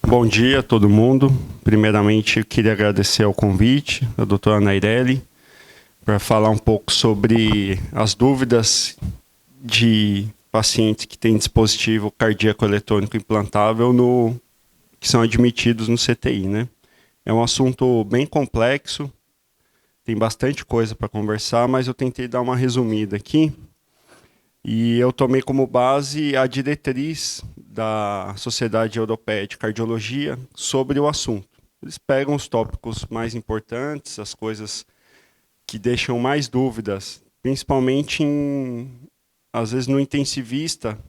Bom dia a todo mundo. Primeiramente, eu queria agradecer ao convite da doutora Naireli para falar um pouco sobre as dúvidas de pacientes que têm dispositivo cardíaco eletrônico implantável que são admitidos no CTI, né? É um assunto bem complexo, tem bastante coisa para conversar, mas eu tentei dar uma resumida aqui. E eu tomei como base a diretriz da Sociedade Europeia de Cardiologia sobre o assunto. Eles pegam os tópicos mais importantes, as coisas que deixam mais dúvidas, principalmente às vezes no intensivista,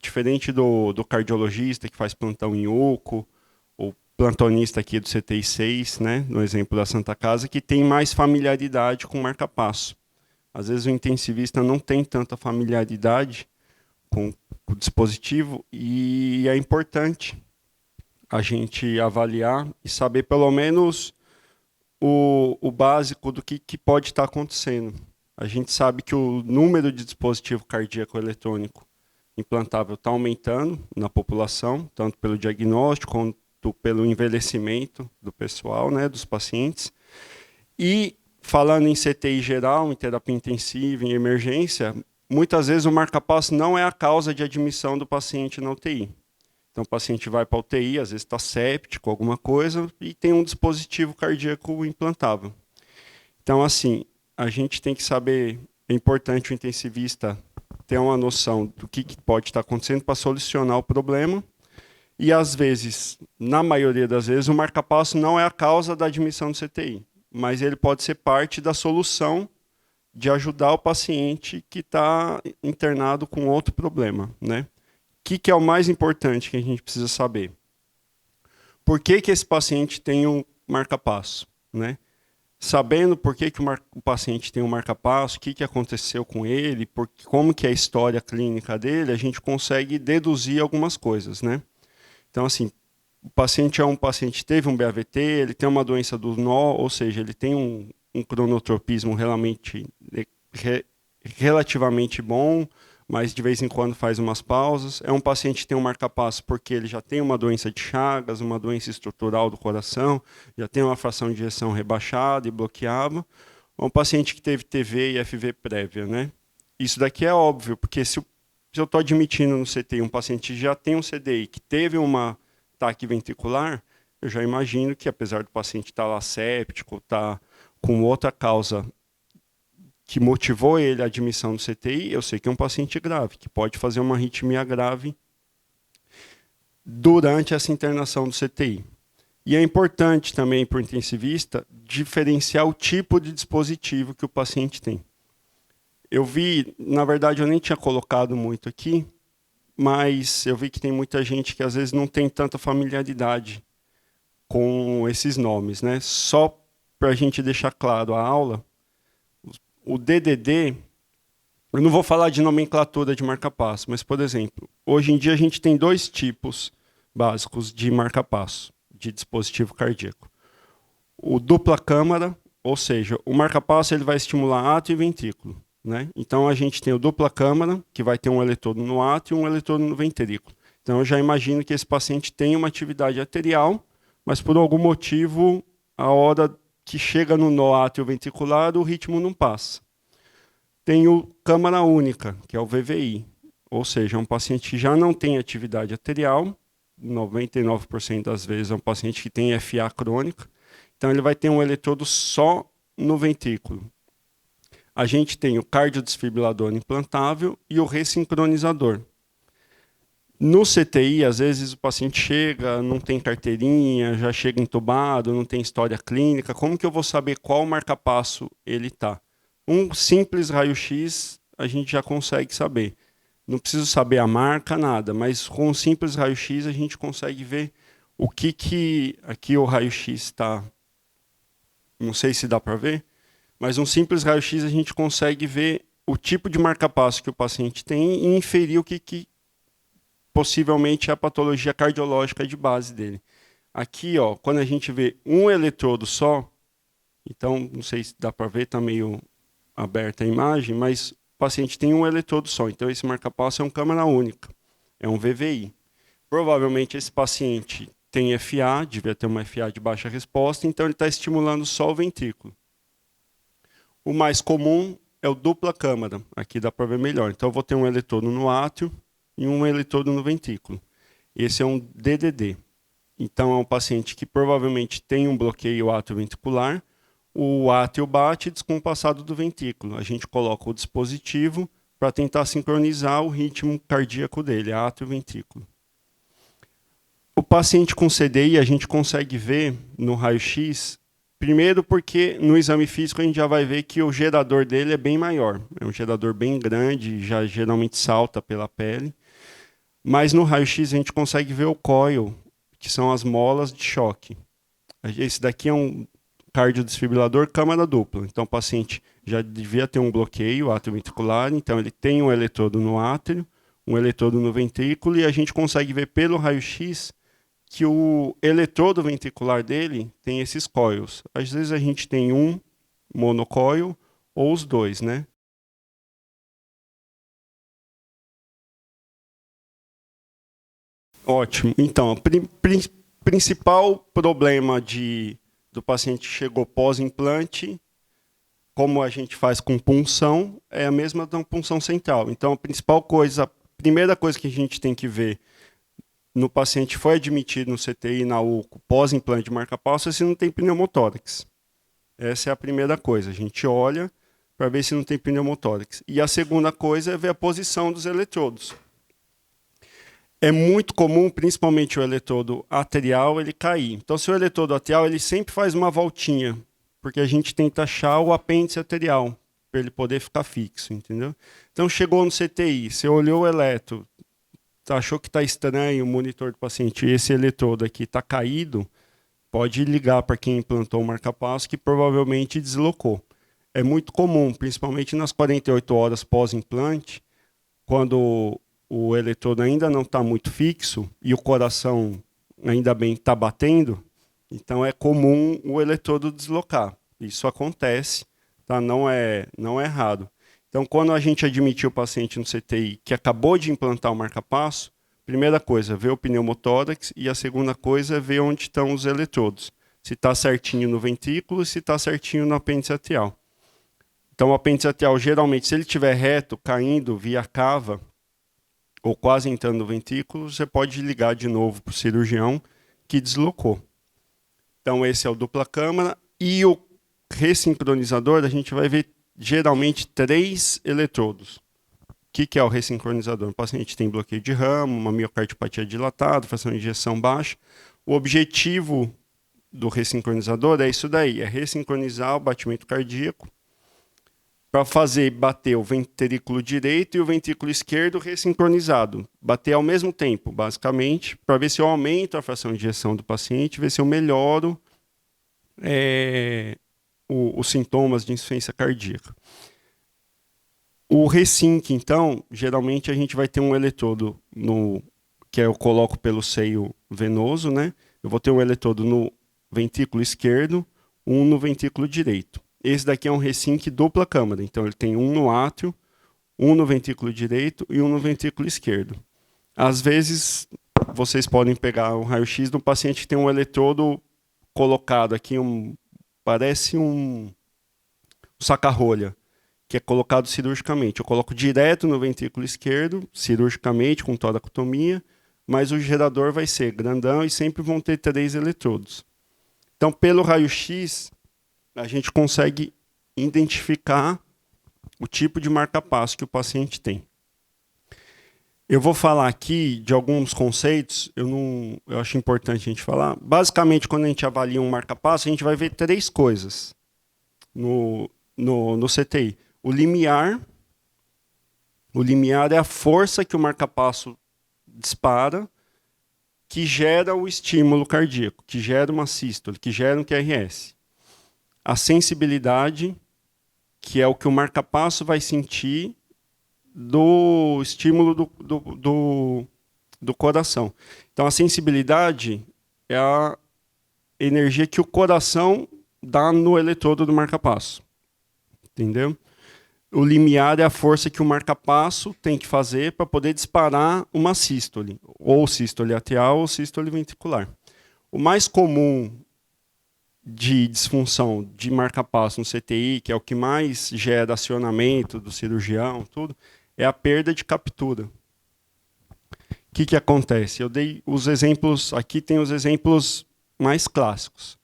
diferente do cardiologista que faz plantão em UCO, ou plantonista aqui do CTI 6, né, no exemplo da Santa Casa, que tem mais familiaridade com marca-passo. Às vezes o intensivista não tem tanta familiaridade com o dispositivo e é importante a gente avaliar e saber pelo menos o básico do que pode estar acontecendo. A gente sabe que o número de dispositivo cardíaco eletrônico implantável está aumentando na população, tanto pelo diagnóstico quanto pelo envelhecimento do pessoal, né, dos pacientes. E falando em CTI geral, em terapia intensiva, em emergência, muitas vezes o marca-passo não é a causa de admissão do paciente na UTI. Então o paciente vai para a UTI, às vezes está séptico, alguma coisa, e tem um dispositivo cardíaco implantável. Então, assim, a gente tem que saber, é importante o intensivista ter uma noção do que pode estar acontecendo para solucionar o problema. E, às vezes, na maioria das vezes, o marca-passo não é a causa da admissão do CTI, mas ele pode ser parte da solução de ajudar o paciente que está internado com outro problema, né? O que é o mais importante que a gente precisa saber? Por que esse paciente tem um marca-passo, né? Sabendo por que o paciente tem um marca-passo, o que aconteceu com ele, como que é a história clínica dele, a gente consegue deduzir algumas coisas, né? Então, assim, o paciente é um paciente que teve um BAVT, ele tem uma doença do nó, ou seja, ele tem um cronotropismo relativamente bom, mas de vez em quando faz umas pausas. É um paciente que tem um marca-passo porque ele já tem uma doença de Chagas, uma doença estrutural do coração, já tem uma fração de ejeção rebaixada e bloqueava. É um paciente que teve TV e FV prévia, né? Isso daqui é óbvio, porque se eu estou admitindo no CTI um paciente que já tem um CDI, que teve uma ataque ventricular, eu já imagino que, apesar do paciente estar lá séptico, estar com outra causa que motivou ele à admissão no CTI, eu sei que é um paciente grave, que pode fazer uma arritmia grave durante essa internação do CTI. E é importante também para o intensivista diferenciar o tipo de dispositivo que o paciente tem. Eu vi, na verdade eu nem tinha colocado muito aqui, mas eu vi que tem muita gente que às vezes não tem tanta familiaridade com esses nomes, né? Só para a gente deixar claro a aula, o DDD, eu não vou falar de nomenclatura de marca-passo, mas, por exemplo, hoje em dia a gente tem dois tipos básicos de marca-passo, de dispositivo cardíaco. O dupla câmara, ou seja, o marca-passo ele vai estimular átrio e ventrículo, né? Então a gente tem o dupla câmara, que vai ter um eletrodo no átrio e um eletrodo no ventrículo. Então eu já imagino que esse paciente tem uma atividade arterial, mas por algum motivo, a hora que chega no nó átrio ventricular, o ritmo não passa. Tem o câmara única, que é o VVI, ou seja, é um paciente que já não tem atividade arterial, 99% das vezes é um paciente que tem FA crônica, então ele vai ter um eletrodo só no ventrículo. A gente tem o cardiodesfibrilador implantável e o ressincronizador. No CTI, às vezes o paciente chega, não tem carteirinha, já chega entubado, não tem história clínica. Como que eu vou saber qual marca-passo ele está? Um simples raio-x a gente já consegue saber. Não preciso saber a marca, nada, mas com um simples raio-x a gente consegue ver o que aqui o raio-x está. Não sei se dá para ver, mas um simples raio-x a gente consegue ver o tipo de marca-passo que o paciente tem e inferir o que possivelmente é a patologia cardiológica de base dele. Aqui, ó, quando a gente vê um eletrodo só, então, não sei se dá para ver, está meio aberta a imagem, mas o paciente tem um eletrodo só, então esse marca-passo é um câmara única, é um VVI. Provavelmente esse paciente tem FA, devia ter uma FA de baixa resposta, então ele está estimulando só o ventrículo. O mais comum é o dupla câmara, aqui dá para ver melhor. Então eu vou ter um eletrodo no átrio e um eletrodo no ventrículo. Esse é um DDD. Então é um paciente que provavelmente tem um bloqueio atrioventricular, o átrio bate descompassado do ventrículo. A gente coloca o dispositivo para tentar sincronizar o ritmo cardíaco dele, átrio-ventrículo. O paciente com CDI a gente consegue ver no raio-x, primeiro porque no exame físico a gente já vai ver que o gerador dele é bem maior. É um gerador bem grande, já geralmente salta pela pele. Mas no raio-x a gente consegue ver o coil, que são as molas de choque. Esse daqui é um cardiodesfibrilador câmara dupla. Então o paciente já devia ter um bloqueio atrioventricular, então ele tem um eletrodo no átrio, um eletrodo no ventrículo, e a gente consegue ver pelo raio-x que o eletrodo ventricular dele tem esses coils. Às vezes a gente tem um monocoil ou os dois, né? Ótimo. Então, o principal problema do paciente que chegou pós-implante, como a gente faz com punção, é a mesma da punção central. Então, a principal coisa, a primeira coisa que a gente tem que ver no paciente que foi admitido no CTI, na UCO, pós-implante de marca-passo, é se não tem pneumotórax. Essa é a primeira coisa. A gente olha para ver se não tem pneumotórax. E a segunda coisa é ver a posição dos eletrodos. É muito comum, principalmente o eletrodo atrial, ele cair. Então, se o eletrodo atrial, ele sempre faz uma voltinha, porque a gente tenta achar o apêndice arterial, para ele poder ficar fixo, entendeu? Então, chegou no CTI, você olhou o eletro, achou que está estranho o monitor do paciente, e esse eletrodo aqui está caído, pode ligar para quem implantou o marca-passo, que provavelmente deslocou. É muito comum, principalmente nas 48 horas pós-implante, quando o eletrodo ainda não está muito fixo e o coração ainda bem está batendo, então é comum o eletrodo deslocar. Isso acontece, tá? Não é raro. Então, quando a gente admitiu o paciente no CTI que acabou de implantar o marca-passo, primeira coisa, ver o pneumotórax, e a segunda coisa é ver onde estão os eletrodos. Se está certinho no ventrículo e se está certinho no apêndice atrial. Então, o apêndice atrial, geralmente, se ele estiver reto, caindo via cava, ou quase entrando no ventrículo, você pode ligar de novo para o cirurgião que deslocou. Então, esse é o dupla câmara. E o ressincronizador, a gente vai ver geralmente 3 eletrodos. O que é o ressincronizador? O paciente tem bloqueio de ramo, uma miocardiopatia dilatada, fração de ejeção baixa. O objetivo do ressincronizador é isso daí, é ressincronizar o batimento cardíaco para fazer bater o ventrículo direito e o ventrículo esquerdo ressincronizado. Bater ao mesmo tempo, basicamente, para ver se eu aumento a fração de ejeção do paciente, ver se eu melhoro os sintomas de insuficiência cardíaca. O Resync, então, geralmente a gente vai ter um eletrodo que eu coloco pelo seio venoso, né? Eu vou ter um eletrodo no ventrículo esquerdo, um no ventrículo direito. Esse daqui é um Resync dupla câmara, então ele tem um no átrio, um no ventrículo direito e um no ventrículo esquerdo. Às vezes, vocês podem pegar um raio-x de um paciente que tem um eletrodo colocado aqui, parece um saca-rolha, que é colocado cirurgicamente. Eu coloco direto no ventrículo esquerdo, cirurgicamente, com toracotomia, mas o gerador vai ser grandão e sempre vão ter 3 eletrodos. Então, pelo raio-x, a gente consegue identificar o tipo de marca-passo que o paciente tem. Eu vou falar aqui de alguns conceitos, eu acho importante a gente falar. Basicamente, quando a gente avalia um marca-passo, a gente vai ver 3 coisas no CTI. O limiar é a força que o marca-passo dispara, que gera o estímulo cardíaco, que gera uma sístole, que gera um QRS. A sensibilidade, que é o que o marca-passo vai sentir do estímulo do coração. Então, a sensibilidade é a energia que o coração dá no eletrodo do marca-passo. Entendeu? O limiar é a força que o marca-passo tem que fazer para poder disparar uma sístole, ou sístole atrial ou sístole ventricular. O mais comum de disfunção de marca-passo no CTI, que é o que mais gera acionamento do cirurgião, tudo, é a perda de captura. O que acontece? Eu dei os exemplos, aqui tem os exemplos mais clássicos.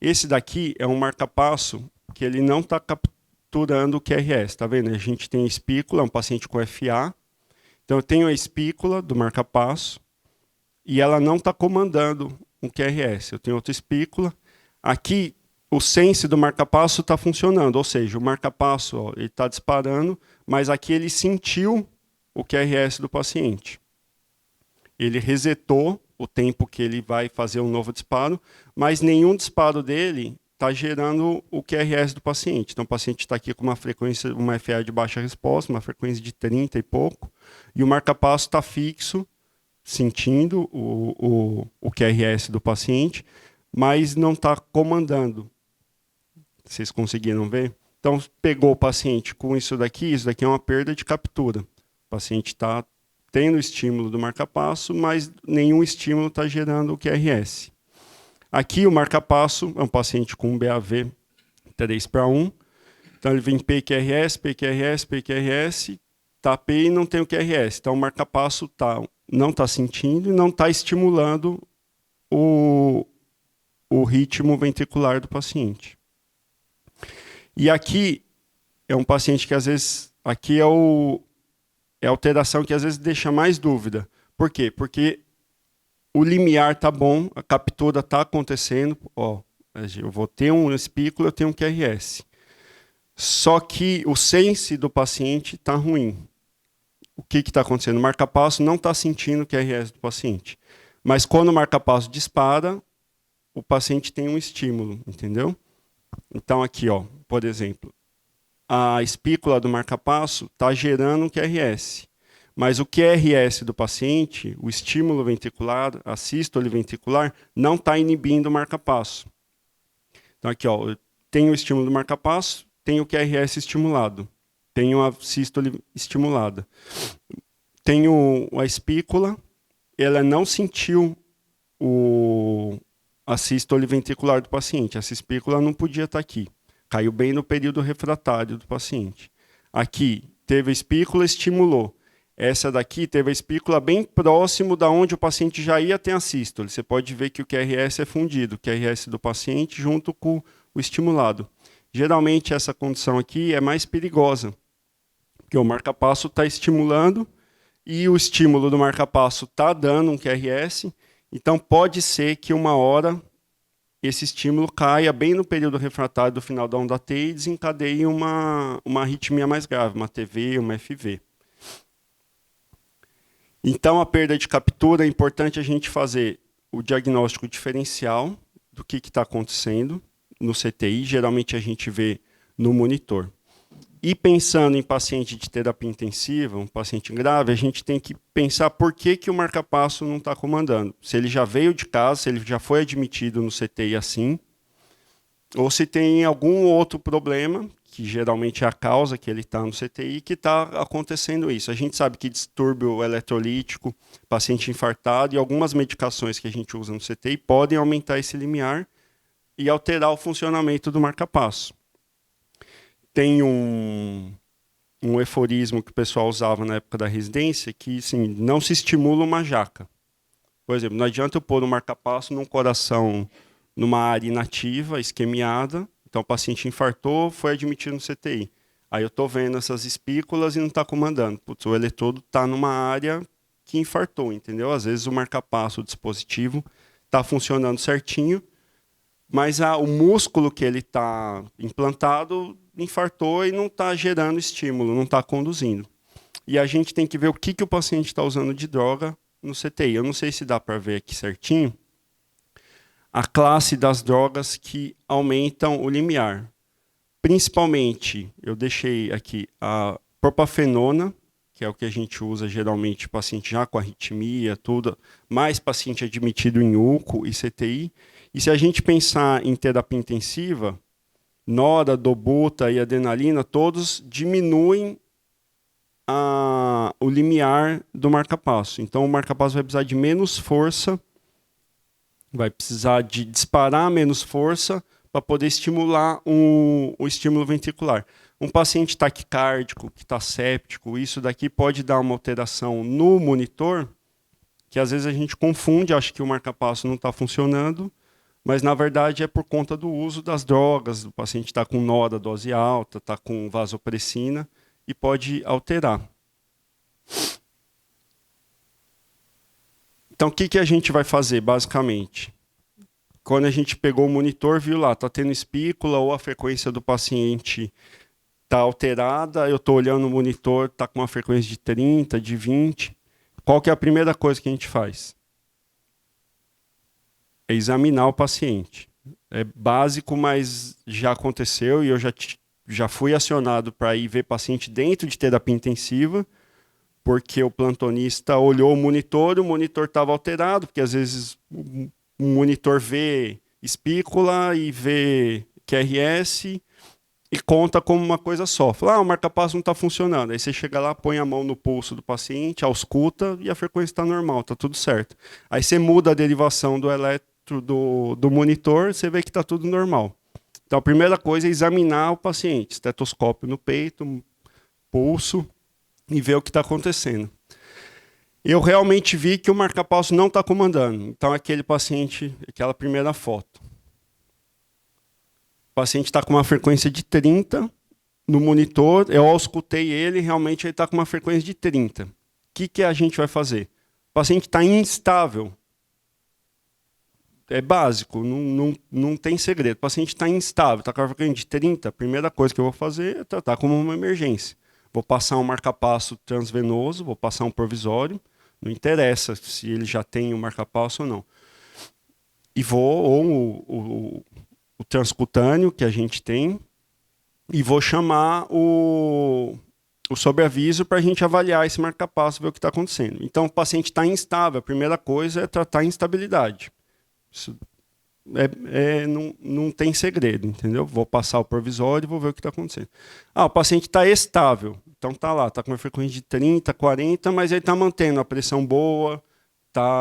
Esse daqui é um marca-passo que ele não está capturando o QRS, tá vendo? A gente tem espícula, um paciente com FA, então eu tenho a espícula do marca-passo e ela não está comandando o QRS. Eu tenho outra espícula. Aqui, o sense do marca-passo está funcionando, ou seja, o marca-passo está disparando, mas aqui ele sentiu o QRS do paciente. Ele resetou o tempo que ele vai fazer um novo disparo, mas nenhum disparo dele está gerando o QRS do paciente. Então, o paciente está aqui com uma frequência, uma FA de baixa resposta, uma frequência de 30 e pouco, e o marca-passo está fixo, sentindo o QRS do paciente, mas não está comandando. Vocês conseguiram ver? Então, pegou o paciente com isso daqui é uma perda de captura. O paciente está tendo estímulo do marca-passo, mas nenhum estímulo está gerando o QRS. Aqui o marca-passo é um paciente com um BAV 3:1. Então ele vem PQRS, PQRS, PQRS, tá P e não tem o QRS. Então o marca-passo não está sentindo e não está estimulando o ritmo ventricular do paciente. E aqui é um paciente que às vezes, aqui é a alteração que às vezes deixa mais dúvida. Por quê? Porque o limiar está bom, a captura está acontecendo. Ó, eu vou ter um espículo, eu tenho um QRS. Só que o sense do paciente está ruim. O que está acontecendo? O marca-passo não está sentindo o QRS do paciente. Mas quando o marca-passo dispara, o paciente tem um estímulo, entendeu? Então aqui, ó, por exemplo, a espícula do marca-passo está gerando um QRS. Mas o QRS do paciente, o estímulo ventricular, a sístole ventricular, não está inibindo o marca-passo. Então aqui, ó, eu tenho o estímulo do marca-passo, tenho o QRS estimulado, tenho a sístole estimulada. Tenho a espícula, ela não sentiu a sístole ventricular do paciente. Essa espícula não podia estar aqui. Caiu bem no período refratário do paciente. Aqui, teve a espícula, estimulou. Essa daqui teve a espícula bem próximo da onde o paciente já ia ter a sístole. Você pode ver que o QRS é fundido, o QRS do paciente junto com o estimulado. Geralmente, essa condição aqui é mais perigosa, porque o marca-passo está estimulando e o estímulo do marca-passo está dando um QRS. Então, pode ser que uma hora esse estímulo caia bem no período refratário do final da onda T e desencadeie uma arritmia mais grave, uma TV, uma FV. Então, a perda de captura, é importante a gente fazer o diagnóstico diferencial do que está acontecendo no CTI. Geralmente, a gente vê no monitor. E pensando em paciente de terapia intensiva, um paciente grave, a gente tem que pensar por que o marca-passo não está comandando. Se ele já veio de casa, se ele já foi admitido no CTI assim, ou se tem algum outro problema, que geralmente é a causa que ele está no CTI, que está acontecendo isso. A gente sabe que distúrbio eletrolítico, paciente infartado e algumas medicações que a gente usa no CTI podem aumentar esse limiar e alterar o funcionamento do marca-passo. Tem um eforismo que o pessoal usava na época da residência, que assim, não se estimula uma jaca. Por exemplo, não adianta eu pôr um marca-passo num coração, numa área inativa, isquemiada. Então, o paciente infartou, foi admitido no CTI. Aí eu estou vendo essas espículas e não está comandando. Putz, o eletrodo está numa área que infartou, entendeu? Às vezes o marca-passo, o dispositivo, está funcionando certinho, mas o músculo que ele está implantado infartou e não está gerando estímulo, não está conduzindo. E a gente tem que ver o que o paciente está usando de droga no CTI. Eu não sei se dá para ver aqui certinho a classe das drogas que aumentam o limiar. Principalmente, eu deixei aqui a propafenona, que é o que a gente usa geralmente, paciente já com arritmia, tudo, mais paciente admitido em UCO e CTI. E se a gente pensar em terapia intensiva, nora, dobuta e adrenalina, todos diminuem o limiar do marca-passo. Então, o marca-passo vai precisar de menos força vai precisar de disparar menos força para poder estimular o estímulo ventricular. Um paciente taquicárdico, que está séptico, isso daqui pode dar uma alteração no monitor, que às vezes a gente confunde, acha que o marca-passo não está funcionando, mas na verdade é por conta do uso das drogas, o paciente está com nó da dose alta, está com vasopressina e pode alterar. Então, o que a gente vai fazer, basicamente? Quando a gente pegou o monitor, viu lá, está tendo espícula ou a frequência do paciente está alterada, eu estou olhando o monitor, está com uma frequência de 30, de 20. Qual que é a primeira coisa que a gente faz? É examinar o paciente. É básico, mas já aconteceu e eu já fui acionado para ir ver paciente dentro de terapia intensiva, porque o plantonista olhou o monitor estava alterado, porque às vezes o monitor vê espícula e vê QRS e conta como uma coisa só. Fala, o marca-passo não está funcionando. Aí você chega lá, põe a mão no pulso do paciente, ausculta e a frequência está normal, está tudo certo. Aí você muda a derivação do eletro do monitor, você vê que está tudo normal. Então a primeira coisa é examinar o paciente, estetoscópio no peito, pulso, e ver o que está acontecendo. Eu realmente vi que o marca-passo não está comandando. Então, aquele paciente, aquela primeira foto. O paciente está com uma frequência de 30 no monitor, eu auscultei ele, realmente ele está com uma frequência de 30. O que a gente vai fazer? O paciente está instável. É básico, não tem segredo. O paciente está instável, está com a frequência de 30, a primeira coisa que eu vou fazer é tratar como uma emergência. Vou passar um marca-passo transvenoso, vou passar um provisório, não interessa se ele já tem o marca-passo ou não. E ou o transcutâneo que a gente tem, e vou chamar o sobreaviso para a gente avaliar esse marca-passo, ver o que está acontecendo. Então, o paciente está instável, a primeira coisa é tratar a instabilidade. Isso não tem segredo, entendeu? Vou passar o provisório e vou ver o que está acontecendo. O paciente está estável. Então está lá, está com uma frequência de 30, 40, mas ele está mantendo a pressão boa,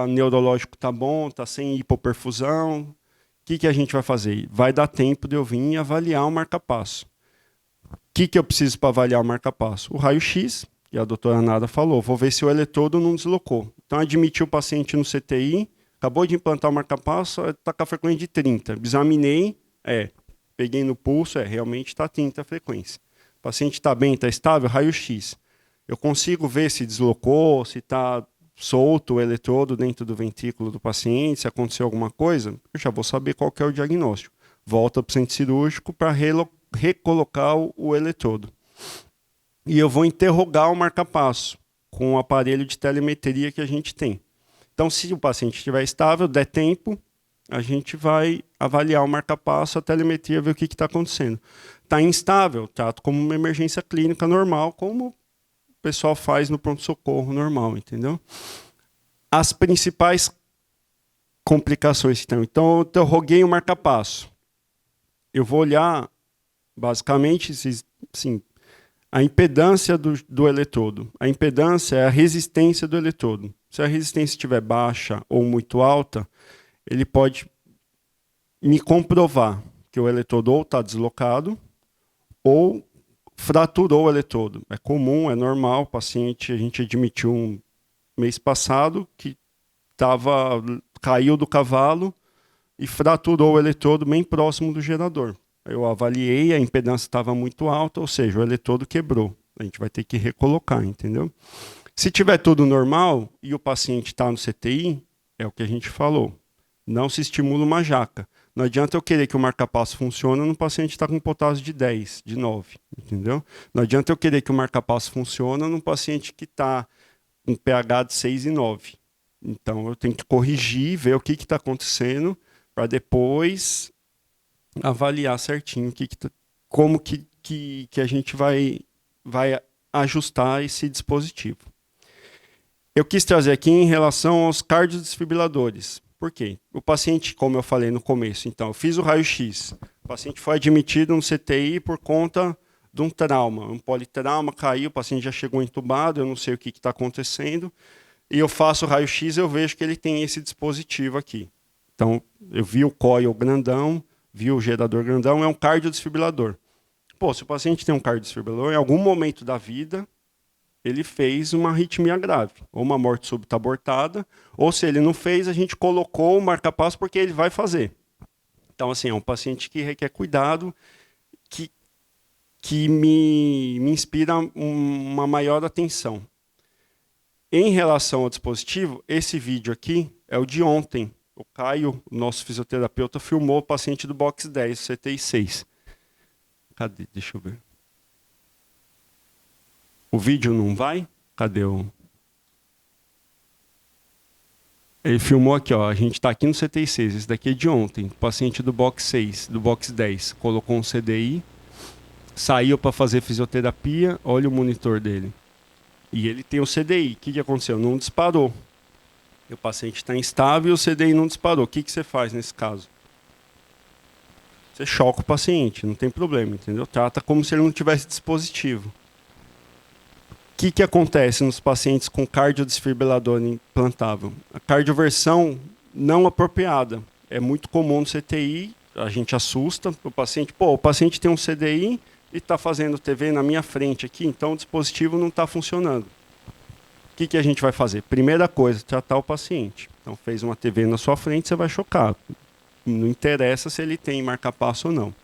neurológico está bom, está sem hipoperfusão. O que a gente vai fazer? Vai dar tempo de eu vir e avaliar o marca-passo. O que eu preciso para avaliar o marca-passo? O raio-x, que a doutora Nada falou. Vou ver se o eletrodo não deslocou. Então, admiti o paciente no CTI, acabou de implantar o marca-passo, está com a frequência de 30. Examinei, peguei no pulso, realmente está 30 a frequência. O paciente está bem, está estável, raio-x. Eu consigo ver se deslocou, se está solto o eletrodo dentro do ventrículo do paciente, se aconteceu alguma coisa, eu já vou saber qual que é o diagnóstico. Volta para o centro cirúrgico para recolocar o eletrodo. E eu vou interrogar o marca-passo com o aparelho de telemetria que a gente tem. Então, se o paciente estiver estável, der tempo, a gente vai avaliar o marca-passo, a telemetria, ver o que está acontecendo. Está instável, trato como uma emergência clínica normal, como o pessoal faz no pronto-socorro normal, entendeu? As principais complicações que tem. Então, eu interroguei o marca-passo. Eu vou olhar, basicamente, assim, a impedância do eletrodo. A impedância é a resistência do eletrodo. Se a resistência estiver baixa ou muito alta, ele pode me comprovar que o eletrodo ou está deslocado ou fraturou o eletrodo. É comum, é normal, o paciente, a gente admitiu um mês passado que caiu do cavalo e fraturou o eletrodo bem próximo do gerador. Eu avaliei, a impedância estava muito alta, ou seja, o eletrodo quebrou. A gente vai ter que recolocar, entendeu? Se tiver tudo normal e o paciente está no CTI, é o que a gente falou. Não se estimula uma jaca. Não adianta eu querer que o marca-passo funcione no paciente que está com potássio de 10, de 9, entendeu? Não adianta eu querer que o marca-passo funcione no paciente que está com pH de 6 e 9. Então, eu tenho que corrigir, ver o que está acontecendo, para depois avaliar certinho como que a gente vai ajustar esse dispositivo. Eu quis trazer aqui em relação aos cardiodesfibriladores. Por quê? O paciente, como eu falei no começo, então, eu fiz o raio-x. O paciente foi admitido no CTI por conta de um trauma. Um politrauma caiu, o paciente já chegou entubado, eu não sei o que está acontecendo. E eu faço o raio-x e eu vejo que ele tem esse dispositivo aqui. Então, eu vi o coil grandão, vi o gerador grandão, é um cardiodesfibrilador. Pô, se o paciente tem um cardiodesfibrilador, em algum momento da vida, ele fez uma arritmia grave, ou uma morte súbita abortada, ou se ele não fez, a gente colocou o marca-passo porque ele vai fazer. Então, assim, é um paciente que requer cuidado, que me inspira uma maior atenção. Em relação ao dispositivo, esse vídeo aqui é o de ontem. O Caio, nosso fisioterapeuta, filmou o paciente do box 10, CTI 6. Cadê? Deixa eu ver. O vídeo não vai? Cadê o... Ele filmou aqui, ó. A gente está aqui no CTI 6. Esse daqui é de ontem. O paciente do box 6, do box 10. Colocou um CDI, saiu para fazer fisioterapia. Olha o monitor dele. E ele tem o CDI. O que aconteceu? Não disparou. O paciente está instável e o CDI não disparou. O que você faz nesse caso? Você choca o paciente, não tem problema, entendeu? Trata como se ele não tivesse dispositivo. O que acontece nos pacientes com cardiodesfibrilador implantável? A cardioversão não apropriada. É muito comum no CTI, a gente assusta o paciente. Pô, o paciente tem um CDI e está fazendo TV na minha frente aqui, então o dispositivo não está funcionando. O que a gente vai fazer? Primeira coisa, tratar o paciente. Então, fez uma TV na sua frente, você vai chocar. Não interessa se ele tem marca-passo ou não.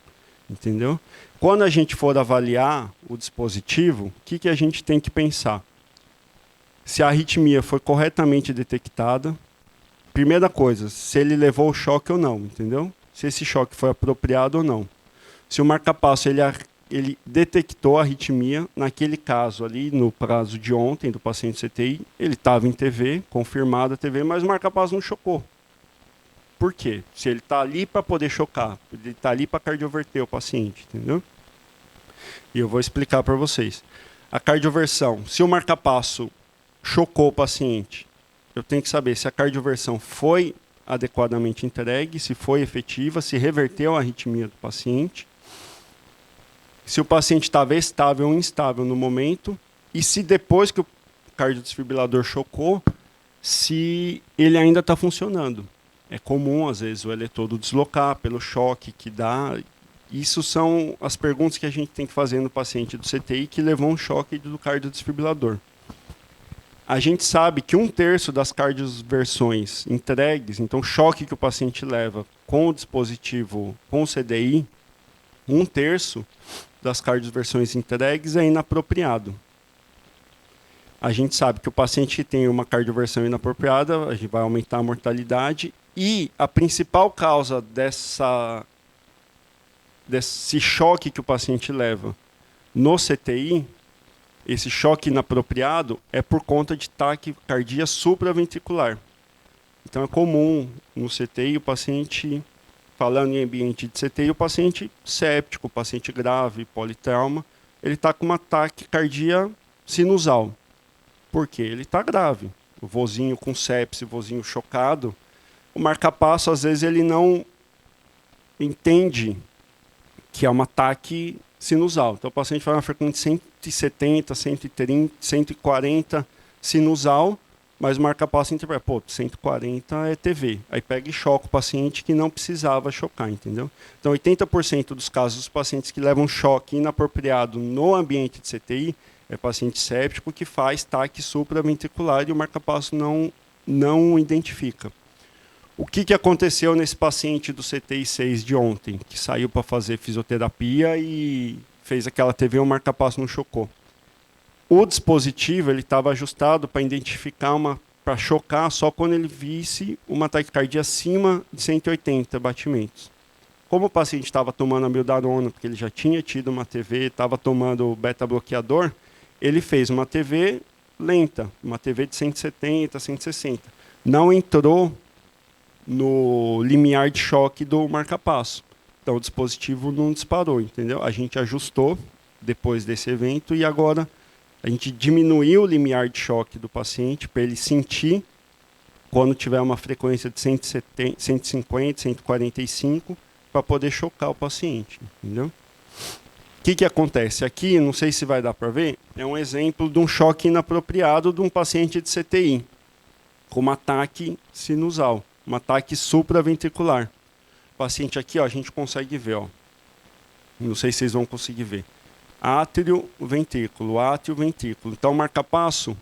Entendeu? Quando a gente for avaliar o dispositivo, o que a gente tem que pensar? Se a arritmia foi corretamente detectada, primeira coisa, se ele levou o choque ou não, entendeu? Se esse choque foi apropriado ou não. Se o marca-passo ele detectou a arritmia, naquele caso ali, no prazo de ontem do paciente CTI, ele estava em TV, confirmada a TV, mas o marca-passo não chocou. Por quê? Se ele está ali para poder chocar, ele está ali para cardioverter o paciente, entendeu? E eu vou explicar para vocês. A cardioversão, se o marca-passo chocou o paciente, eu tenho que saber se a cardioversão foi adequadamente entregue, se foi efetiva, se reverteu a arritmia do paciente, se o paciente estava estável ou instável no momento, e se depois que o cardiodesfibrilador chocou, se ele ainda está funcionando. É comum, às vezes, o eletrodo deslocar pelo choque que dá. Isso são as perguntas que a gente tem que fazer no paciente do CTI que levou um choque do cardiodesfibrilador. A gente sabe que 1/3 das cardioversões entregues, então o choque que o paciente leva com o dispositivo, com o CDI, 1/3 das cardioversões entregues é inapropriado. A gente sabe que o paciente que tem uma cardioversão inapropriada, a gente vai aumentar a mortalidade. E a principal causa desse choque que o paciente leva no CTI, esse choque inapropriado, é por conta de taquicardia supraventricular. Então é comum no CTI o paciente, falando em ambiente de CTI, o paciente séptico, o paciente grave, politrauma, ele está com uma taquicardia sinusal. Por quê? Ele está grave. O vozinho com sepse, o vozinho chocado, o marca-passo, às vezes, ele não entende que é um ataque sinusal. Então, o paciente faz uma frequência de 170, 130, 140 sinusal, mas o marca-passo interpreta, pô, 140 é TV. Aí pega e choca o paciente que não precisava chocar, entendeu? Então, 80% dos casos dos pacientes que levam choque inapropriado no ambiente de CTI é paciente séptico que faz taque supraventricular e o marca-passo não identifica. O que aconteceu nesse paciente do CTI 6 de ontem, que saiu para fazer fisioterapia e fez aquela TV e o marca-passo não chocou? O dispositivo ele estava ajustado para identificar para chocar só quando ele visse uma taquicardia acima de 180 batimentos. Como o paciente estava tomando amiodarona, porque ele já tinha tido uma TV, estava tomando o beta-bloqueador, ele fez uma TV lenta, uma TV de 170, 160. Não entrou no limiar de choque do marca-passo. Então o dispositivo não disparou, entendeu? A gente ajustou depois desse evento e agora a gente diminuiu o limiar de choque do paciente para ele sentir quando tiver uma frequência de 170, 150, 145 para poder chocar o paciente, entendeu? O que acontece? Aqui, não sei se vai dar para ver, é um exemplo de um choque inapropriado de um paciente de CTI com um ataque sinusal. um ataque supraventricular. O paciente aqui, ó, a gente consegue ver, ó. Não sei se vocês vão conseguir ver. Átrio, ventrículo, átrio, ventrículo. Então, o marca-passo,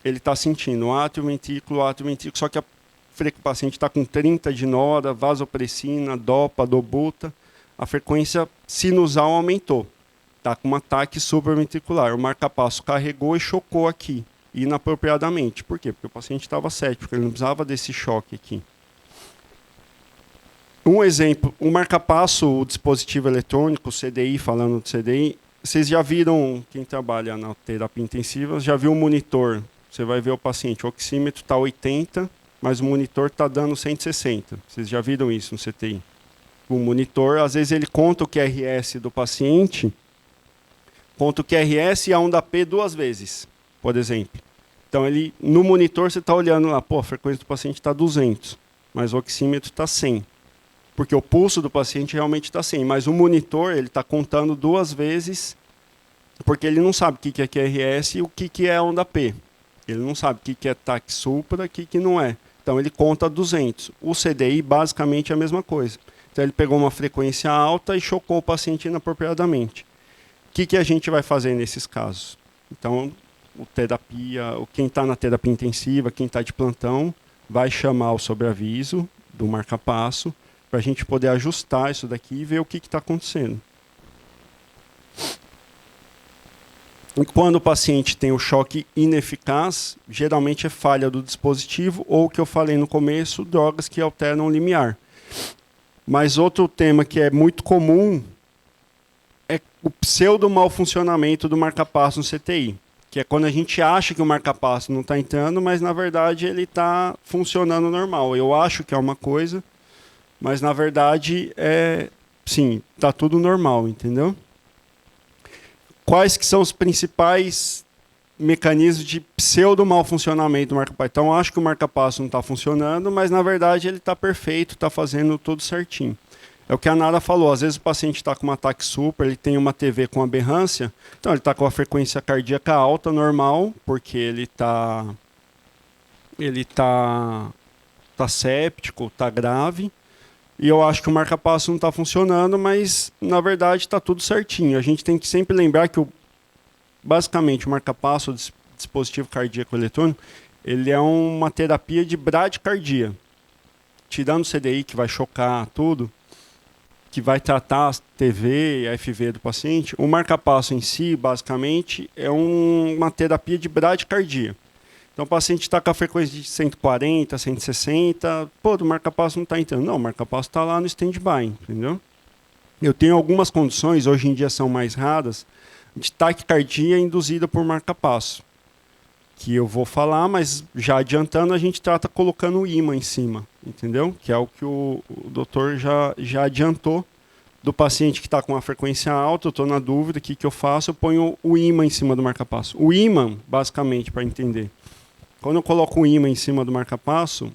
ele está sentindo átrio, ventrículo, só que o paciente está com 30 de nora, vasopressina, dopa, dobuta. A frequência sinusal aumentou. Está com um ataque supraventricular. O marca-passo carregou e chocou aqui, inapropriadamente. Por quê? Porque o paciente estava cético, ele não precisava desse choque aqui. Um exemplo, o marca-passo, o dispositivo eletrônico, o CDI, falando do CDI, vocês já viram, quem trabalha na terapia intensiva, já viu o monitor. Você vai ver o paciente, o oxímetro está 80, mas o monitor está dando 160. Vocês já viram isso no CTI? O monitor, às vezes ele conta o QRS do paciente, conta o QRS e a onda P 2 vezes, por exemplo. Então, ele, no monitor, você está olhando lá, pô, a frequência do paciente está 200, mas o oxímetro está 100. Porque o pulso do paciente realmente está 100, mas o monitor, ele está contando 2 vezes, porque ele não sabe o que é QRS e o que é onda P. Ele não sabe o que é TAC supra, o que não é. Então, ele conta 200. O CDI, basicamente, é a mesma coisa. Então, ele pegou uma frequência alta e chocou o paciente inapropriadamente. O que a gente vai fazer nesses casos? Então, quem está na terapia intensiva, quem está de plantão, vai chamar o sobreaviso do marca-passo para a gente poder ajustar isso daqui e ver o que está acontecendo. E quando o paciente tem o choque ineficaz, geralmente é falha do dispositivo ou, o que eu falei no começo, drogas que alteram o limiar. Mas outro tema que é muito comum é o pseudo-malfuncionamento do marca-passo no CTI, que é quando a gente acha que o marca-passo não está entrando, mas, na verdade, ele está funcionando normal. Eu acho que é uma coisa, mas, na verdade, sim, está tudo normal, entendeu? Quais que são os principais mecanismos de pseudo-malfuncionamento do marca-passo? Então, eu acho que o marca-passo não está funcionando, mas, na verdade, ele está perfeito, está fazendo tudo certinho. É o que a Nara falou, às vezes o paciente está com um ataque super, ele tem uma TV com aberrância, então ele está com a frequência cardíaca alta, normal, porque ele tá séptico, está grave, e eu acho que o marca-passo não está funcionando, mas na verdade está tudo certinho. A gente tem que sempre lembrar que, basicamente, o marca-passo, o dispositivo cardíaco eletrônico, ele é uma terapia de bradicardia. Tirando o CDI, que vai chocar tudo, que vai tratar a TV e a FV do paciente, o marca-passo em si, basicamente, é uma terapia de bradicardia. Então, o paciente está com a frequência de 140, 160, pô, o marca-passo não está entrando. Não, o marca-passo está lá no stand-by, entendeu? Eu tenho algumas condições, hoje em dia são mais raras, de taquicardia induzida por marca-passo, que eu vou falar, mas já adiantando, a gente trata colocando o ímã em cima, entendeu? Que é o que o doutor já adiantou do paciente que está com uma frequência alta, eu estou na dúvida, o que eu faço? Eu ponho o ímã em cima do marca-passo. O ímã, basicamente, para entender, quando eu coloco o ímã em cima do marca-passo,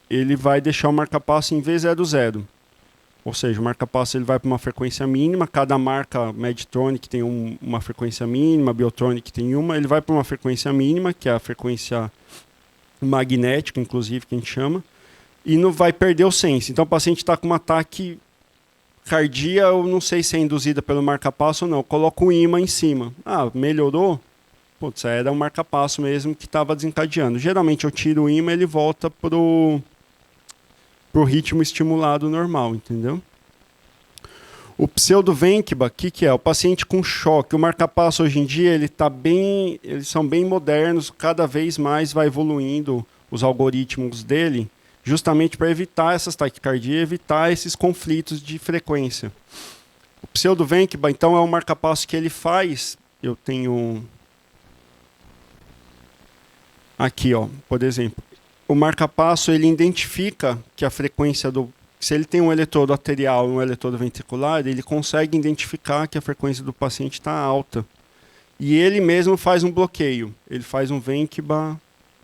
ele vai deixar o marca-passo em V00. Ou seja, o marca-passo ele vai para uma frequência mínima, cada marca Medtronic tem uma frequência mínima, Biotronic tem uma, ele vai para uma frequência mínima, que é a frequência magnética, inclusive, que a gente chama, e não vai perder o sense. Então, o paciente está com um ataque cardíaco, eu não sei se é induzida pelo marca-passo ou não, eu coloco o ímã em cima. Ah, melhorou? Putz, era um marca-passo mesmo que estava desencadeando. Geralmente eu tiro o ímã e ele volta pro ritmo estimulado normal, entendeu? O pseudo-Venkba, o que é? O paciente com choque. O marca-passo hoje em dia, eles são bem modernos, cada vez mais vai evoluindo os algoritmos dele, justamente para evitar essas taquicardias, evitar esses conflitos de frequência. O pseudo-Venkba, então, é um marca-passo que ele faz, eu tenho aqui, ó, por exemplo, o marca-passo ele identifica que a frequência se ele tem um eletrodo arterial e um eletrodo ventricular, ele consegue identificar que a frequência do paciente está alta. E ele mesmo faz um bloqueio, ele faz um Venkba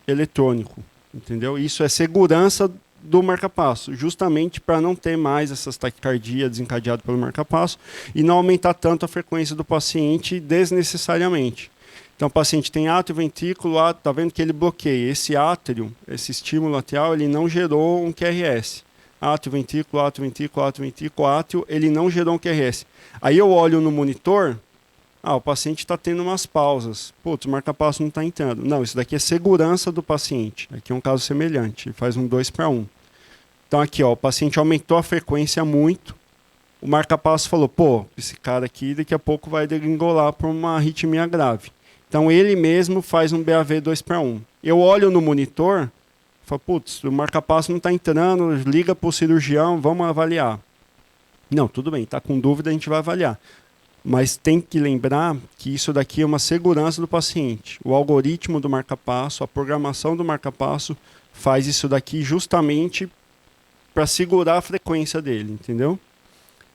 eletrônico, entendeu? Isso é segurança do marca-passo, justamente para não ter mais essas taquicardias desencadeadas pelo marca-passo e não aumentar tanto a frequência do paciente desnecessariamente. Então, o paciente tem átrio, ventrículo, está vendo que ele bloqueia. Esse átrio, esse estímulo atrial, ele não gerou um QRS. Átrio, ventrículo, átrio, ventrículo, átrio, ventrículo, átrio, ele não gerou um QRS. Aí eu olho no monitor, o paciente está tendo umas pausas. Putz, o marca-passo não está entrando. Não, isso daqui é segurança do paciente. Aqui é um caso semelhante, ele faz um 2:1. Então aqui, ó, o paciente aumentou a frequência muito, o marca-passo falou, pô, esse cara aqui daqui a pouco vai degringolar por uma arritmia grave. Então ele mesmo faz um BAV 2:1. Eu olho no monitor, falo, putz, o marca-passo não está entrando, liga para o cirurgião, vamos avaliar. Não, tudo bem, está com dúvida, a gente vai avaliar. Mas tem que lembrar que isso daqui é uma segurança do paciente. O algoritmo do marca-passo, a programação do marca-passo faz isso daqui justamente para segurar a frequência dele, entendeu?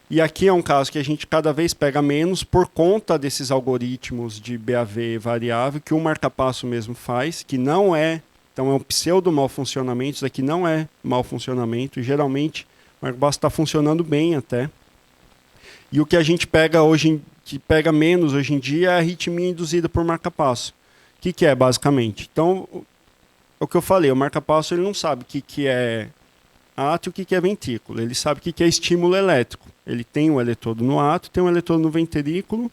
E aqui é um caso que a gente cada vez pega menos por conta desses algoritmos de BAV variável que o marca-passo mesmo faz, que não é, então é um pseudo mal funcionamento, isso aqui não é mal funcionamento, e geralmente o marca-passo está funcionando bem até. E o que a gente pega hoje, que pega menos hoje em dia, é a arritmia induzida por marca-passo. O que é basicamente? Então, o que eu falei, o marca-passo ele não sabe o que é átrio e o que é ventrículo, ele sabe o que é estímulo elétrico. Ele tem um eletrodo no átrio, tem um eletrodo no ventrículo,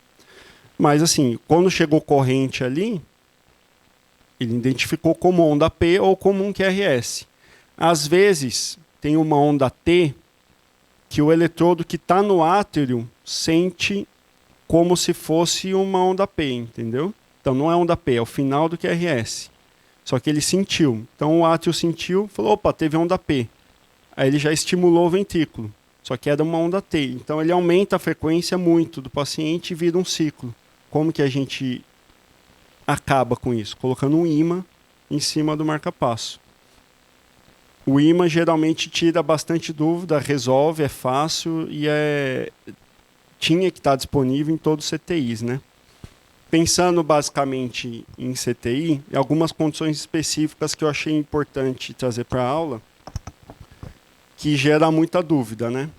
mas assim, quando chegou corrente ali, ele identificou como onda P ou como um QRS. Às vezes, tem uma onda T que o eletrodo que está no átrio sente como se fosse uma onda P, entendeu? Então não é onda P, é o final do QRS. Só que ele sentiu. Então o átrio sentiu, falou, opa, teve onda P. Aí ele já estimulou o ventrículo. Só que era uma onda T. Então ele aumenta a frequência muito do paciente e vira um ciclo. Como que a gente acaba com isso? Colocando um ímã em cima do marca-passo. O ímã geralmente tira bastante dúvida, resolve, é fácil e tinha que estar disponível em todos os CTIs, né? Pensando basicamente em CTI, e algumas condições específicas que eu achei importante trazer para a aula, que gera muita dúvida, né?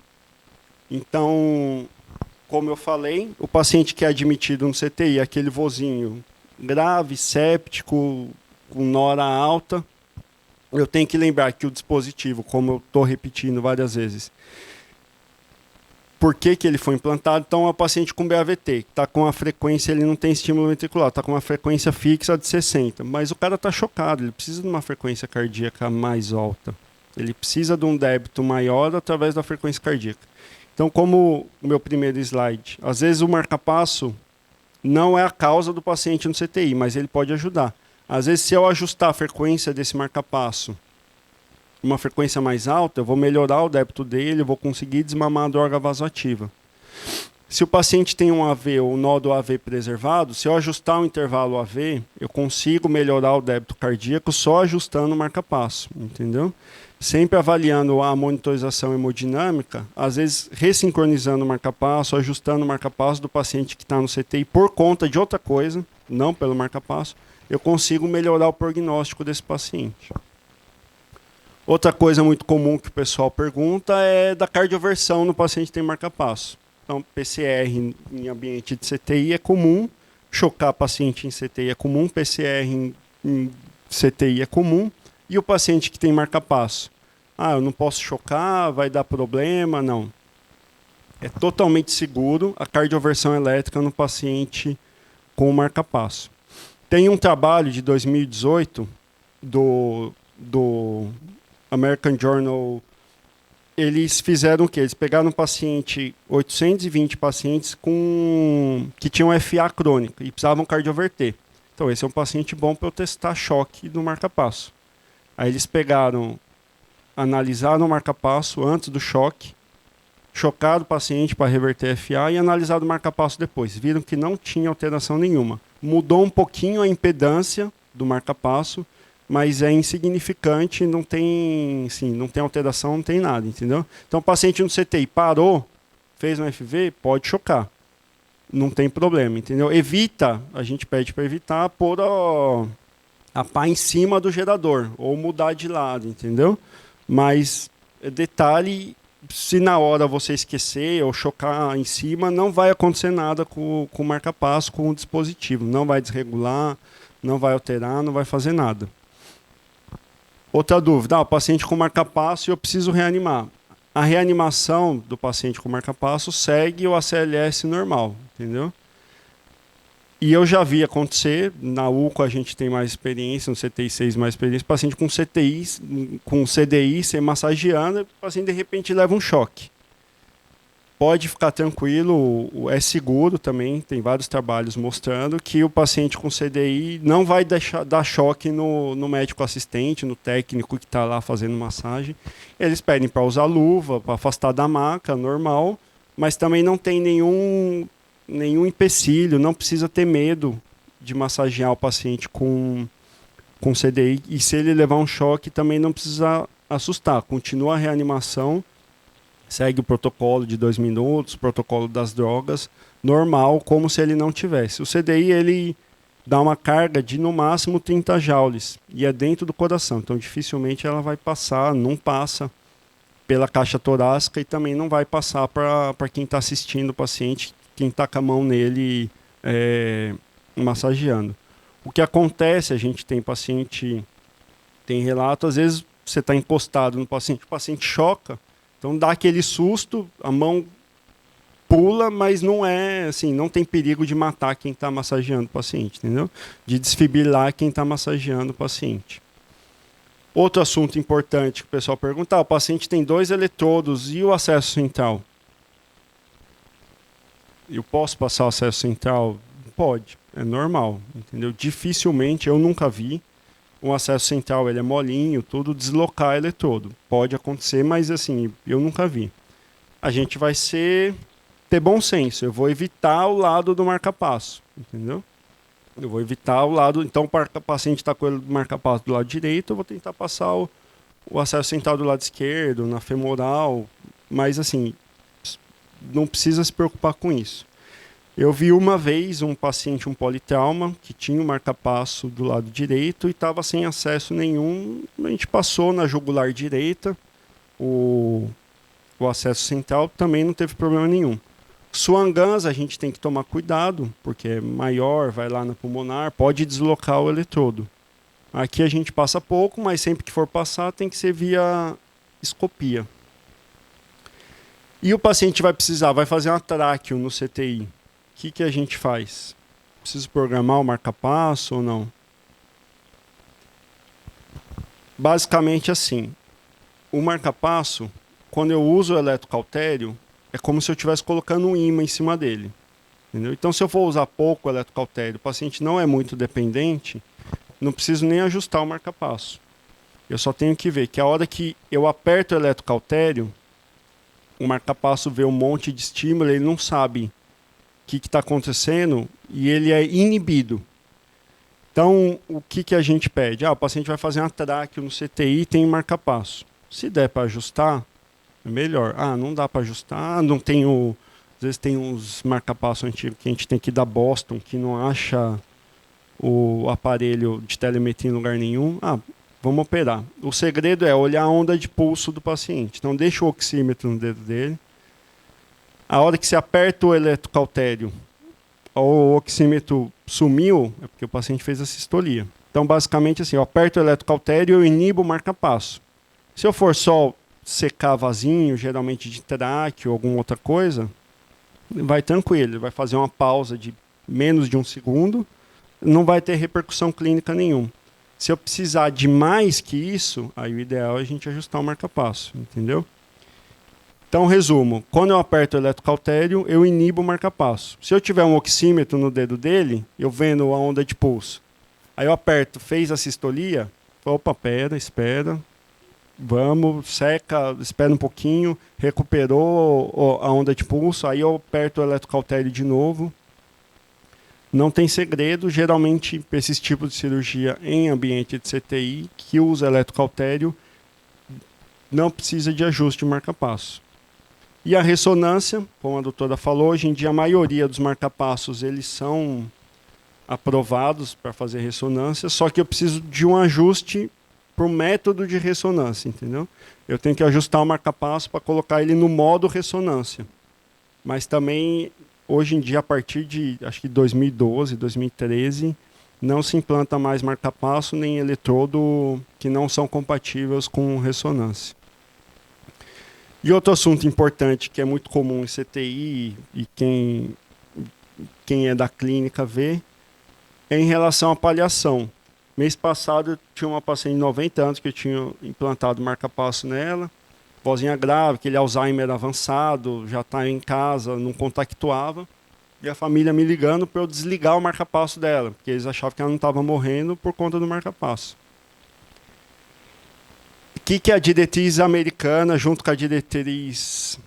Então, como eu falei, o paciente que é admitido no CTI, aquele vozinho grave, séptico, com nora alta, eu tenho que lembrar que o dispositivo, como eu estou repetindo várias vezes, por que ele foi implantado? Então, é o paciente com BAVT, que está com a frequência, ele não tem estímulo ventricular, está com uma frequência fixa de 60, mas o cara está chocado, ele precisa de uma frequência cardíaca mais alta. Ele precisa de um débito maior através da frequência cardíaca. Então, como o meu primeiro slide, às vezes o marca-passo não é a causa do paciente no CTI, mas ele pode ajudar. Às vezes, se eu ajustar a frequência desse marca-passo, uma frequência mais alta, eu vou melhorar o débito dele, eu vou conseguir desmamar a droga vasoativa. Se o paciente tem um AV ou um nódo AV preservado, se eu ajustar o intervalo AV, eu consigo melhorar o débito cardíaco só ajustando o marca-passo, entendeu? Sempre avaliando a monitorização hemodinâmica, às vezes ressincronizando o marca-passo, ajustando o marca-passo do paciente que está no CTI por conta de outra coisa, não pelo marca-passo, eu consigo melhorar o prognóstico desse paciente. Outra coisa muito comum que o pessoal pergunta é da cardioversão no paciente que tem marca-passo. Então, PCR em ambiente de CTI é comum, chocar paciente em CTI é comum, PCR em CTI é comum, e o paciente que tem marca-passo? Eu não posso chocar, vai dar problema? Não. É totalmente seguro a cardioversão elétrica no paciente com marca-passo. Tem um trabalho de 2018 do American Journal. Eles fizeram o quê? Eles pegaram um paciente, 820 pacientes que tinham FA crônica e precisavam cardioverter. Então, esse é um paciente bom para eu testar choque do marca-passo. Aí eles analisaram o marca-passo antes do choque, chocaram o paciente para reverter FA e analisaram o marca-passo depois. Viram que não tinha alteração nenhuma. Mudou um pouquinho a impedância do marca-passo, mas é insignificante, não tem alteração, não tem nada, entendeu? Então, o paciente no CTI parou, fez um FV, pode chocar. Não tem problema, entendeu? A gente pede para evitar pôr a pá em cima do gerador, ou mudar de lado, entendeu? Mas detalhe se na hora você esquecer ou chocar em cima, não vai acontecer nada com o marca-passo, com o dispositivo. Não vai desregular, não vai alterar, não vai fazer nada. Outra dúvida, o paciente com marca-passo e eu preciso reanimar. A reanimação do paciente com marca-passo segue o ACLS normal, entendeu? E eu já vi acontecer, na UCO a gente tem mais experiência, no CTI 6 mais experiência, paciente com CTI, com CDI, ser massageando, o paciente de repente leva um choque. Pode ficar tranquilo, é seguro também, tem vários trabalhos mostrando que o paciente com CDI não vai dar choque no médico assistente, no técnico que está lá fazendo massagem. Eles pedem para usar luva, para afastar da maca, normal, mas também não tem nenhum empecilho, não precisa ter medo de massagear o paciente com CDI. E se ele levar um choque, também não precisa assustar. Continua a reanimação, segue o protocolo de 2 minutos, protocolo das drogas, normal, como se ele não tivesse. O CDI, ele dá uma carga de, no máximo, 30 joules, e é dentro do coração. Então, dificilmente ela vai passar, não passa pela caixa torácica e também não vai passar para quem está assistindo o paciente, quem está com a mão nele massageando. O que acontece, a gente tem paciente, tem relato, às vezes você está encostado no paciente, o paciente choca, então dá aquele susto, a mão pula, mas não é assim, não tem perigo de matar quem está massageando o paciente, entendeu? De desfibrilar quem está massageando o paciente. Outro assunto importante que o pessoal pergunta, o paciente tem 2 eletrodos e o acesso central? Eu posso passar o acesso central? Pode, é normal, entendeu? Dificilmente, eu nunca vi, o acesso central ele é molinho, tudo, deslocar eletrodo. Pode acontecer, mas assim, eu nunca vi. A gente vai ter bom senso, eu vou evitar o lado do marca-passo, entendeu? Eu vou evitar o lado, então o paciente está com o marca-passo do lado direito, eu vou tentar passar o acesso central do lado esquerdo, na femoral, mas assim, não precisa se preocupar com isso. Eu vi uma vez um paciente, um politrauma, que tinha o marca-passo do lado direito e estava sem acesso nenhum. A gente passou na jugular direita, o acesso central também não teve problema nenhum. Swan-Ganz a gente tem que tomar cuidado, porque é maior, vai lá na pulmonar, pode deslocar o eletrodo. Aqui a gente passa pouco, mas sempre que for passar tem que ser via escopia. E o paciente vai fazer uma tráqueo no CTI. O que a gente faz? Preciso programar o marca-passo ou não? Basicamente assim, o marca-passo, quando eu uso o eletrocautério, é como se eu estivesse colocando um ímã em cima dele. Entendeu? Então, se eu for usar pouco o eletrocautério, o paciente não é muito dependente, não preciso nem ajustar o marca-passo. Eu só tenho que ver que a hora que eu aperto o eletrocautério, o marca-passo vê um monte de estímulo, ele não sabe o que está acontecendo e ele é inibido. Então, o que a gente pede? O paciente vai fazer uma tráqueo no CTI e tem marca-passo. Se der para ajustar, é melhor. Não dá para ajustar, não tenho... Às vezes tem uns marca-passo antigos que a gente tem que ir da Boston, que não acha o aparelho de telemetria em lugar nenhum. Vamos operar. O segredo é olhar a onda de pulso do paciente. Então, deixa o oxímetro no dedo dele. A hora que você aperta o eletrocautério, o oxímetro sumiu, é porque o paciente fez a sistolia. Então, basicamente, assim, eu aperto o eletrocautério e eu inibo o marca-passo. Se eu for só secar vasinho, geralmente de tráqueo ou alguma outra coisa, vai tranquilo, ele vai fazer uma pausa de menos de 1 segundo, não vai ter repercussão clínica nenhuma. Se eu precisar de mais que isso, aí o ideal é a gente ajustar o marca-passo, entendeu? Então, resumo, quando eu aperto o eletrocautério, eu inibo o marca-passo. Se eu tiver um oxímetro no dedo dele, eu vendo a onda de pulso, aí eu aperto, fez a sistolia, opa, espera, vamos, seca, espera um pouquinho, recuperou a onda de pulso, aí eu aperto o eletrocautério de novo. Não tem segredo, geralmente, para esses tipos de cirurgia em ambiente de CTI, que usa eletrocautério, não precisa de ajuste de marca-passo. E a ressonância, como a doutora falou, hoje em dia a maioria dos marca-passos eles são aprovados para fazer ressonância, só que eu preciso de um ajuste para o método de ressonância, entendeu? Eu tenho que ajustar o marca-passo para colocar ele no modo ressonância. Mas também, hoje em dia, a partir de, acho que 2012, 2013, não se implanta mais marca-passo nem eletrodo que não são compatíveis com ressonância. E outro assunto importante que é muito comum em CTI e quem é da clínica vê é em relação à paliação. Mês passado eu tinha uma paciente de 90 anos que eu tinha implantado marca-passo nela, vozinha grave, aquele Alzheimer avançado, já está em casa, não contactuava. E a família me ligando para eu desligar o marca-passo dela, porque eles achavam que ela não estava morrendo por conta do marca-passo. O que é a diretriz americana junto com a diretriz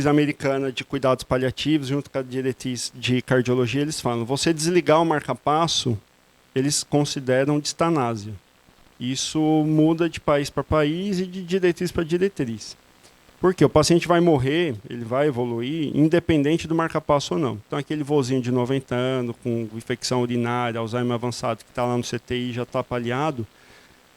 americana de cuidados paliativos, junto com a diretriz de cardiologia, eles falam, você desligar o marca-passo, eles consideram distanásia. Isso muda de país para país e de diretriz para diretriz. Porque o paciente vai morrer, ele vai evoluir, independente do marca-passo ou não. Então, aquele vozinho de 90 anos, com infecção urinária, Alzheimer avançado, que está lá no CTI e já está paliado,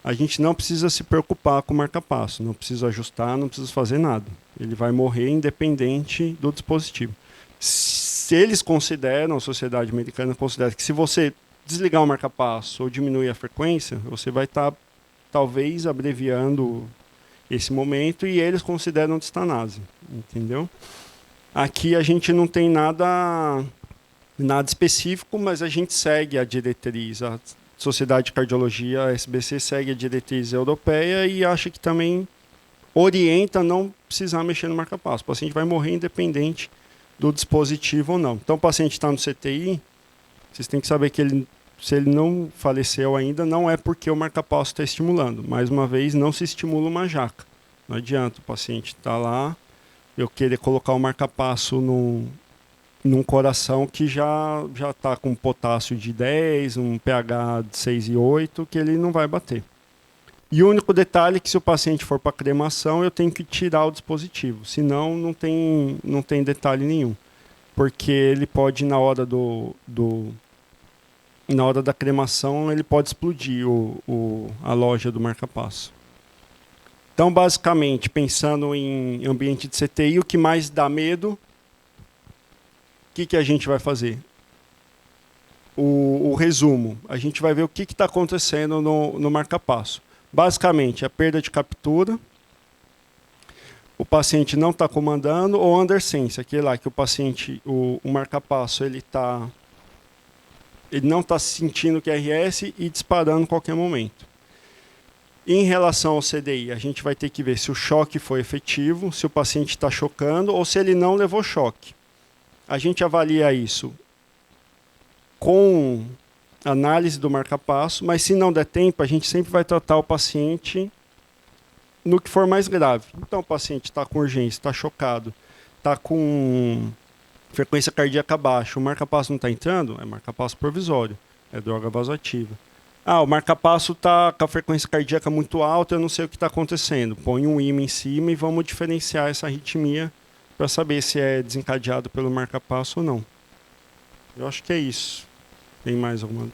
a gente não precisa se preocupar com o marca-passo, não precisa ajustar, não precisa fazer nada. Ele vai morrer independente do dispositivo. Se eles consideram, a sociedade americana considera que se você desligar o marca-passo ou diminuir a frequência, você vai estar, talvez, abreviando esse momento e eles consideram distanase, entendeu? Aqui a gente não tem nada específico, mas a gente segue a diretriz, a Sociedade de Cardiologia, a SBC, segue a diretriz europeia e acha que também orienta a não precisar mexer no marca-passo. O paciente vai morrer independente do dispositivo ou não. Então, o paciente está no CTI, vocês têm que saber que se ele não faleceu ainda, não é porque o marca-passo está estimulando. Mais uma vez, não se estimula uma jaca. Não adianta, o paciente está lá, eu querer colocar o marca-passo num coração que já está com potássio de 10, um pH de 6,8, que ele não vai bater. E o único detalhe é que se o paciente for para cremação, eu tenho que tirar o dispositivo. Senão, não tem detalhe nenhum. Porque ele pode, na hora da cremação, ele pode explodir a loja do marca-passo. Então, basicamente, pensando em ambiente de CTI, o que mais dá medo, o que a gente vai fazer? O resumo. A gente vai ver o que está acontecendo no marca-passo. Basicamente, a perda de captura, o paciente não está comandando, ou under sense, aquele lá que o paciente, o marca-passo, ele não está sentindo QRS e disparando em qualquer momento. Em relação ao CDI, a gente vai ter que ver se o choque foi efetivo, se o paciente está chocando ou se ele não levou choque. A gente avalia isso com análise do marca-passo, mas se não der tempo, a gente sempre vai tratar o paciente no que for mais grave. Então, o paciente está com urgência, está chocado, está com frequência cardíaca baixa, o marca-passo não está entrando, é marca-passo provisório, é droga vasoativa. O marca-passo está com a frequência cardíaca muito alta, eu não sei o que está acontecendo. Põe um ímã em cima e vamos diferenciar essa arritmia para saber se é desencadeado pelo marca-passo ou não. Eu acho que é isso. Tem mais alguma?